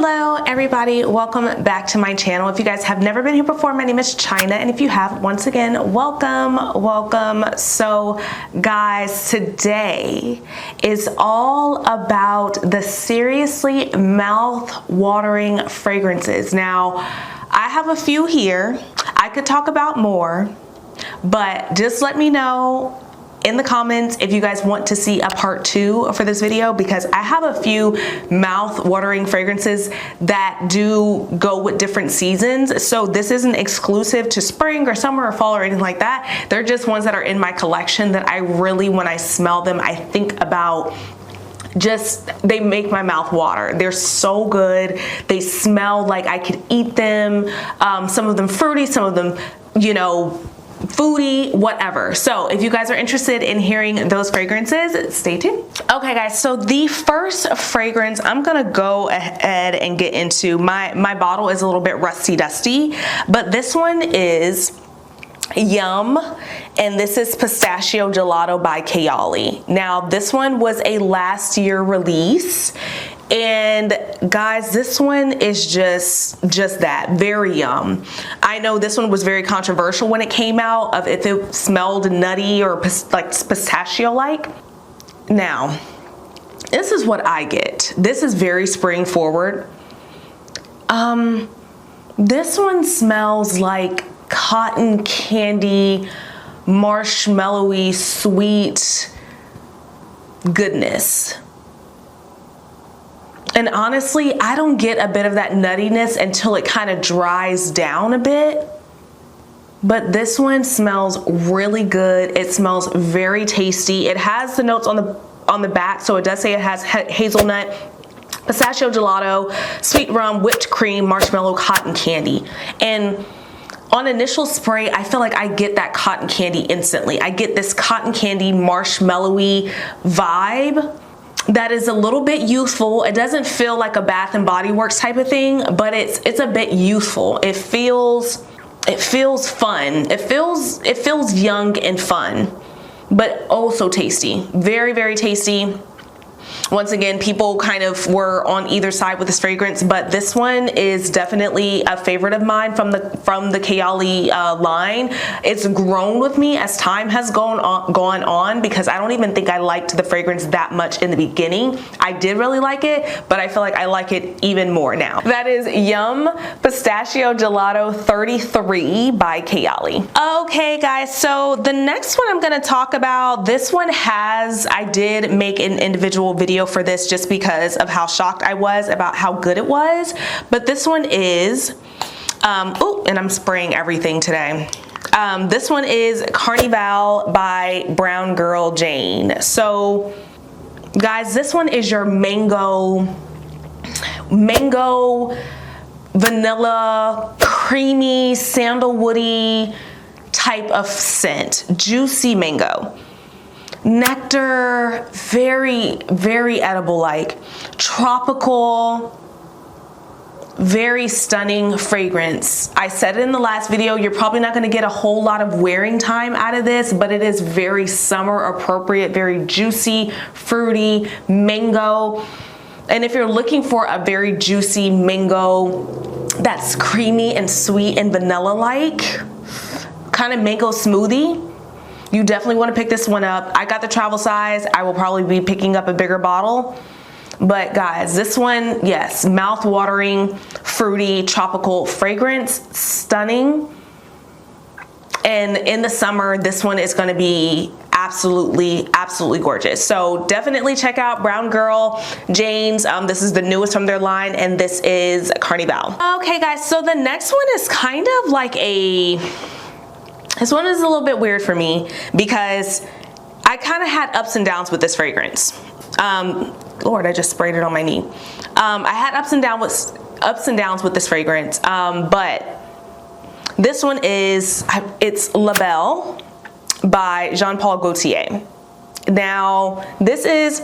Hello everybody, welcome back to my channel. If you guys have never been here before, my name is China, and if you have, once again, welcome. So guys, today is all about the seriously mouth-watering fragrances. Now, I have a few here. I could talk about more, but just let me know in the comments if you guys want to see a part 2 for this video, because I have a few mouth-watering fragrances that do go with different seasons. So this isn't exclusive to spring or summer or fall or anything like that. They're just ones that are in my collection that I really, when I smell them, I think about they make my mouth water. They're so good. They smell like I could eat them. Some of them fruity, some of them, you know, foodie, whatever. So if you guys are interested in hearing those fragrances, stay tuned. Okay guys, so the first fragrance I'm gonna go ahead and get into, my bottle is a little bit rusty dusty, but this one is Yum, and this is Pistachio Gelato by Kayali. Now this one was a last year release, and guys, this one is just that, very yum. I know this one was very controversial when it came out, of if it smelled nutty or like pistachio like. Now this is what I get. This is very spring forward. This one smells like cotton candy, marshmallowy, sweet goodness. And honestly, I don't get a bit of that nuttiness until it kind of dries down a bit. But this one smells really good. It smells very tasty. It has the notes on the back, so it does say it has hazelnut, pistachio gelato, sweet rum, whipped cream, marshmallow, cotton candy. And on initial spray, I feel like I get that cotton candy instantly. I get this cotton candy marshmallowy vibe that is a little bit youthful. It doesn't feel like a Bath and Body Works type of thing, but it's a bit youthful. It feels fun. It feels young and fun, but also tasty. Very, very tasty. Once again, people kind of were on either side with this fragrance, but this one is definitely a favorite of mine from the Kayali line. It's grown with me as time has gone on, because I don't even think I liked the fragrance that much in the beginning. I did really like it, but I feel like I like it even more now. That is Yum Pistachio Gelato 33 by Kayali. Okay guys, so the next one I'm gonna talk about, this one I did make an individual video for this just because of how shocked I was about how good it was. But this one is, oh, and I'm spraying everything today. This one is Carnival by Brown Girl Jane. So guys, this one is your mango, vanilla, creamy, sandalwoody type of scent. Juicy mango. Nectar, very, very edible, like tropical, very stunning fragrance. I said it in the last video, you're probably not going to get a whole lot of wearing time out of this, but it is very summer appropriate, very juicy, fruity, mango. And if you're looking for a very juicy mango that's creamy and sweet and vanilla like, kind of mango smoothie, you definitely want to pick this one up. I got the travel size. I will probably be picking up a bigger bottle. But guys, this one, yes, mouth-watering, fruity, tropical fragrance, stunning. And in the summer, this one is going to be absolutely gorgeous. So definitely check out Brown Girl Jane's. This is the newest from their line, and this is Carnival. Okay guys, so the next one is kind of like this one is a little bit weird for me, because I kind of had ups and downs with this fragrance. Lord, I just sprayed it on my knee. I had ups and downs with this fragrance, but this one is, it's La Belle by Jean-Paul Gaultier. Now, this is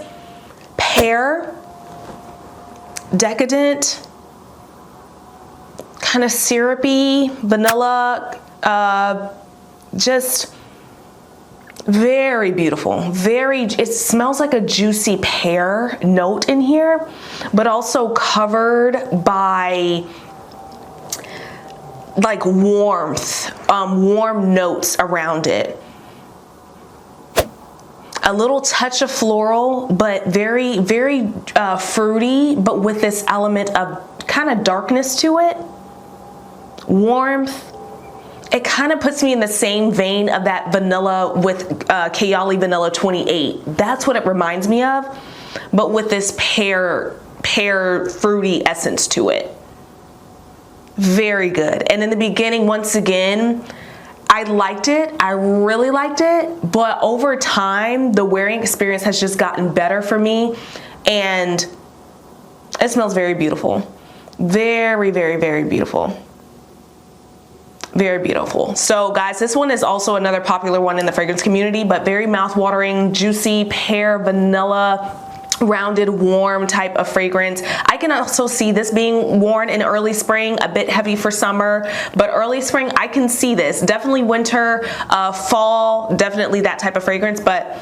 pear, decadent, kind of syrupy, vanilla, just Very beautiful. It smells like a juicy pear note in here, but also covered by like warmth, warm notes around it. A little touch of floral, but very, very fruity, but with this element of kind of darkness to it. Warmth. It kind of puts me in the same vein of that vanilla with Kayali Vanilla 28. That's what it reminds me of, but with this pear fruity essence to it. Very good. And in the beginning, once again, I liked it. I really liked it, but over time, the wearing experience has just gotten better for me, and it smells very beautiful. Very, very, very beautiful. Very beautiful. So guys, this one is also another popular one in the fragrance community, but very mouth-watering, juicy, pear, vanilla, rounded, warm type of fragrance. I can also see this being worn in early spring, a bit heavy for summer, but early spring, I can see this. Definitely winter, fall, definitely that type of fragrance, but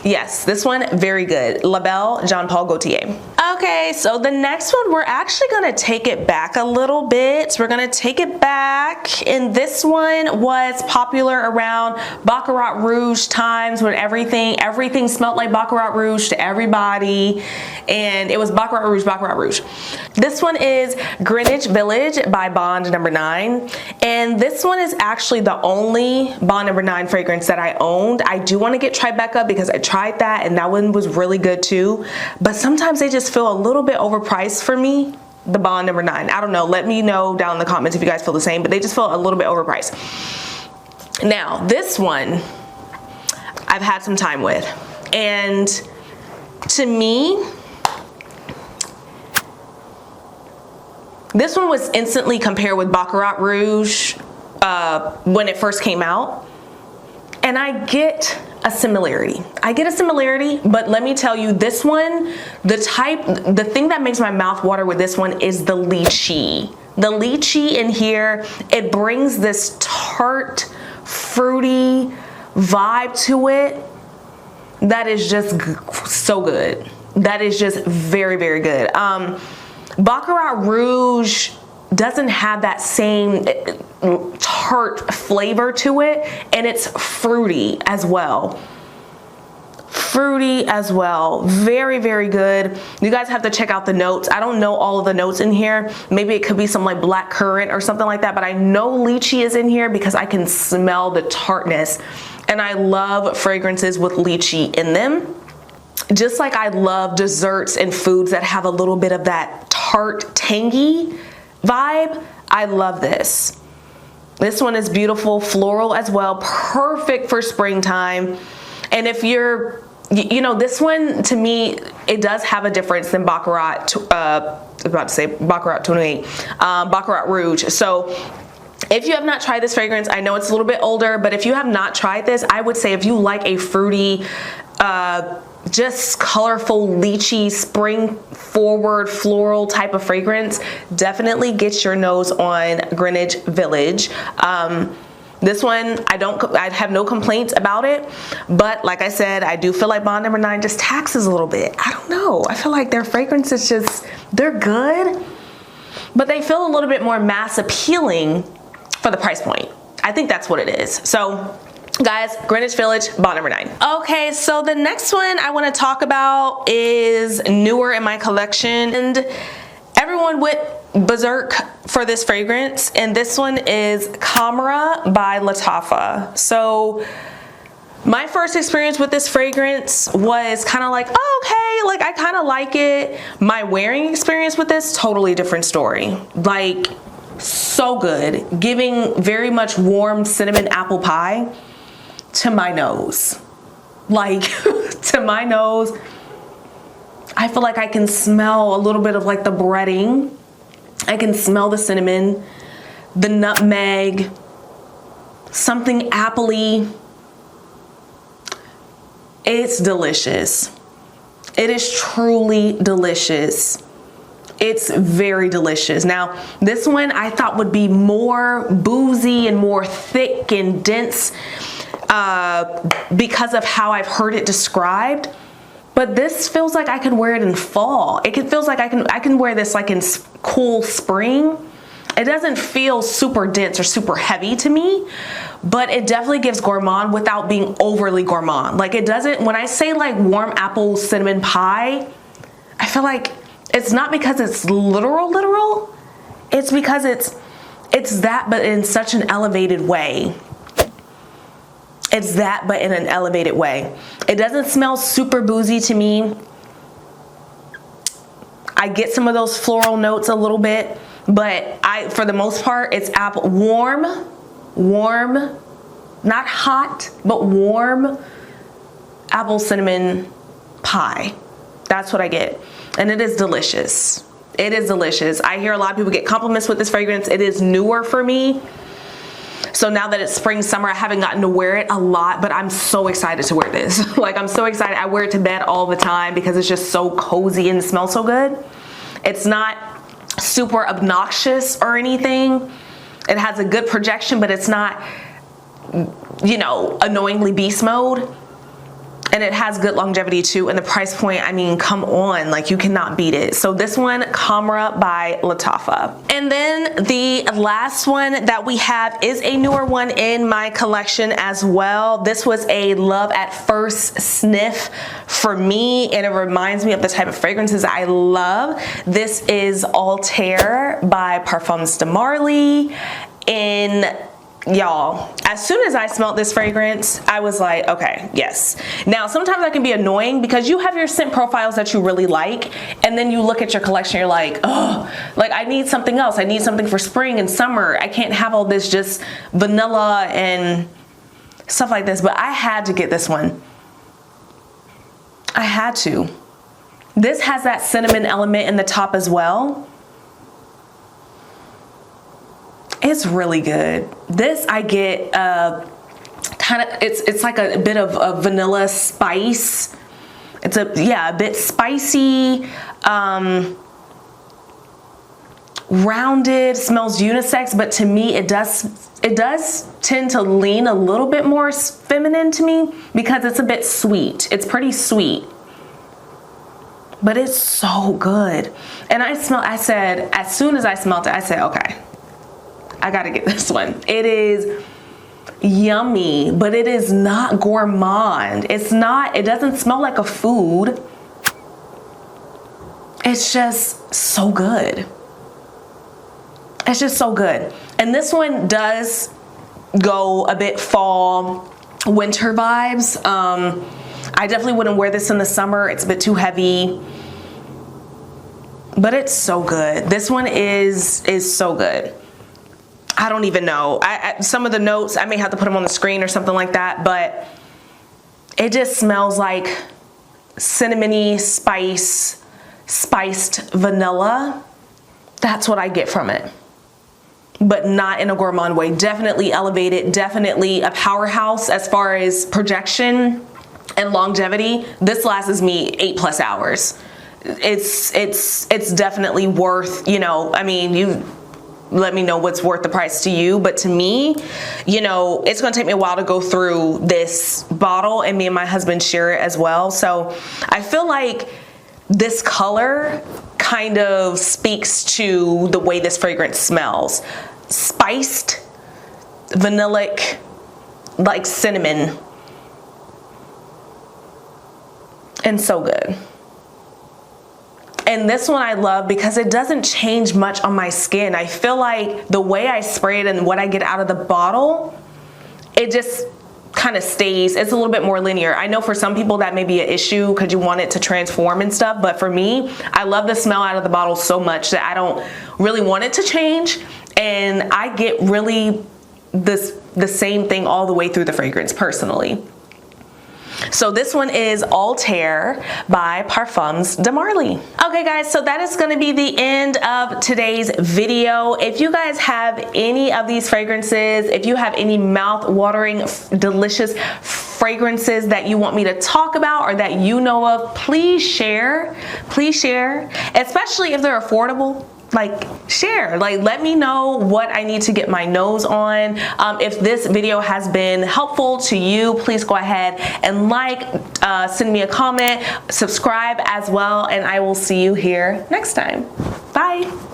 yes, this one, very good. La Belle, Jean Paul Gaultier. Okay, so the next one, we're actually gonna take it back a little bit. We're gonna take it back, and this one was popular around Baccarat Rouge times when everything smelled like Baccarat Rouge to everybody, and it was Baccarat Rouge, Baccarat Rouge. This one is Greenwich Village by Bond No. 9, and this one is actually the only Bond No. 9 fragrance that I owned. I do wanna get Tribeca because I tried that, and that one was really good too, but sometimes they just feel a little bit overpriced for me, the Bond No. 9. I don't know, let me know down in the comments if you guys feel the same, but they just feel a little bit overpriced. Now, this one I've had some time with, and to me, this one was instantly compared with Baccarat Rouge when it first came out, and I get a similarity. But let me tell you, this one, the thing that makes my mouth water with this one is the lychee. The lychee in here, it brings this tart, fruity vibe to it that is just so good. That is just very, very good. Baccarat Rouge doesn't have that same tart flavor to it, and it's fruity as well. Very, very good. You guys have to check out the notes. I don't know all of the notes in here. Maybe it could be some like black currant or something like that, but I know lychee is in here because I can smell the tartness, and I love fragrances with lychee in them. Just like I love desserts and foods that have a little bit of that tart, tangy vibe, I love this. This one is beautiful, floral as well, perfect for springtime. And if you're, you know, this one to me, it does have a difference than Baccarat, Baccarat 28, Baccarat Rouge. So if you have not tried this fragrance, I know it's a little bit older, but if you have not tried this, I would say if you like a fruity, just colorful, lychee, spring forward, floral type of fragrance, definitely get your nose on Greenwich Village. This one, I have no complaints about it, but like I said, I do feel like Bond No. 9 just taxes a little bit. I don't know. I feel like their fragrances just, they're good, but they feel a little bit more mass appealing for the price point. I think that's what it is. So guys, Greenwich Village, Bond No. 9. Okay, so the next one I want to talk about is newer in my collection, and everyone went berserk for this fragrance, and this one is Camera by Lattafa. So my first experience with this fragrance was kind of like, oh, okay, like I kind of like it. My wearing experience with this, totally different story. Like, so good, giving very much warm cinnamon apple pie to my nose. Like, to my nose, I feel like I can smell a little bit of like the breading. I can smell the cinnamon, the nutmeg, something appley. It's delicious. It is truly delicious. It's very delicious. Now, this one I thought would be more boozy and more thick and dense. because of how I've heard it described. But this feels like I could wear it in fall. It feels like I can wear this like in cool spring. It doesn't feel super dense or super heavy to me, but it definitely gives gourmand without being overly gourmand. Like it doesn't, when I say like warm apple cinnamon pie, I feel like it's not because it's literal. It's because it's that, but in such an elevated way. It's that, but in an elevated way. It doesn't smell super boozy to me. I get some of those floral notes a little bit, but for the most part, it's apple, warm, not hot, but warm apple cinnamon pie. That's what I get. And it is delicious. It is delicious. I hear a lot of people get compliments with this fragrance. It is newer for me. So now that it's spring, summer, I haven't gotten to wear it a lot, but I'm so excited to wear this. Like I'm so excited. I wear it to bed all the time because it's just so cozy and smells so good. It's not super obnoxious or anything. It has a good projection, but it's not, you know, annoyingly beast mode. And it has good longevity too. And the price point, I mean, come on, like you cannot beat it. So this one, Camera by Lattafa. And then the last one that we have is a newer one in my collection as well. This was a love at first sniff for me, and it reminds me of the type of fragrances I love. This is Altair by Parfums de Marly. And y'all, as soon as I smelled this fragrance, I was like, okay, yes. Now, sometimes that can be annoying because you have your scent profiles that you really like, and then you look at your collection, you're like, oh, like I need something else. I need something for spring and summer. I can't have all this just vanilla and stuff like this, but I had to get this one. I had to. This has that cinnamon element in the top as well. It's really good. This I get kind of, it's like a bit of a vanilla spice. It's a bit spicy, rounded, smells unisex, but to me it does tend to lean a little bit more feminine to me because it's a bit sweet. It's pretty sweet, but it's so good. And I said, as soon as I smelled it, I said, okay, I gotta get this one. It is yummy, but it is not gourmand. It doesn't smell like a food. It's just so good. It's just so good. And this one does go a bit fall, winter vibes. I definitely wouldn't wear this in the summer. It's a bit too heavy, but it's so good. This one is so good. I don't even know. Some of the notes, I may have to put them on the screen or something like that, but it just smells like cinnamony spiced vanilla. That's what I get from it, but not in a gourmand way. Definitely elevated, definitely a powerhouse as far as projection and longevity. This lasts me 8+ hours. It's definitely worth, you know, I mean, you let me know what's worth the price to you, but to me, you know, it's gonna take me a while to go through this bottle, and me and my husband share it as well. So I feel like this color kind of speaks to the way this fragrance smells. Spiced, vanillic, like cinnamon, and so good. And this one I love because it doesn't change much on my skin. I feel like the way I spray it and what I get out of the bottle, it just kind of stays. It's a little bit more linear. I know for some people that may be an issue because you want it to transform and stuff, but for me, I love the smell out of the bottle so much that I don't really want it to change. And I get really the same thing all the way through the fragrance personally. So this one is Altair by Parfums de Marly. Okay guys, so that is gonna be the end of today's video. If you guys have any of these fragrances, if you have any mouth-watering, delicious fragrances that you want me to talk about or that you know of, please share, especially if they're affordable. like share, like let me know what I need to get my nose on. If this video has been helpful to you, please go ahead and like, send me a comment, subscribe as well, and I will see you here next time. Bye.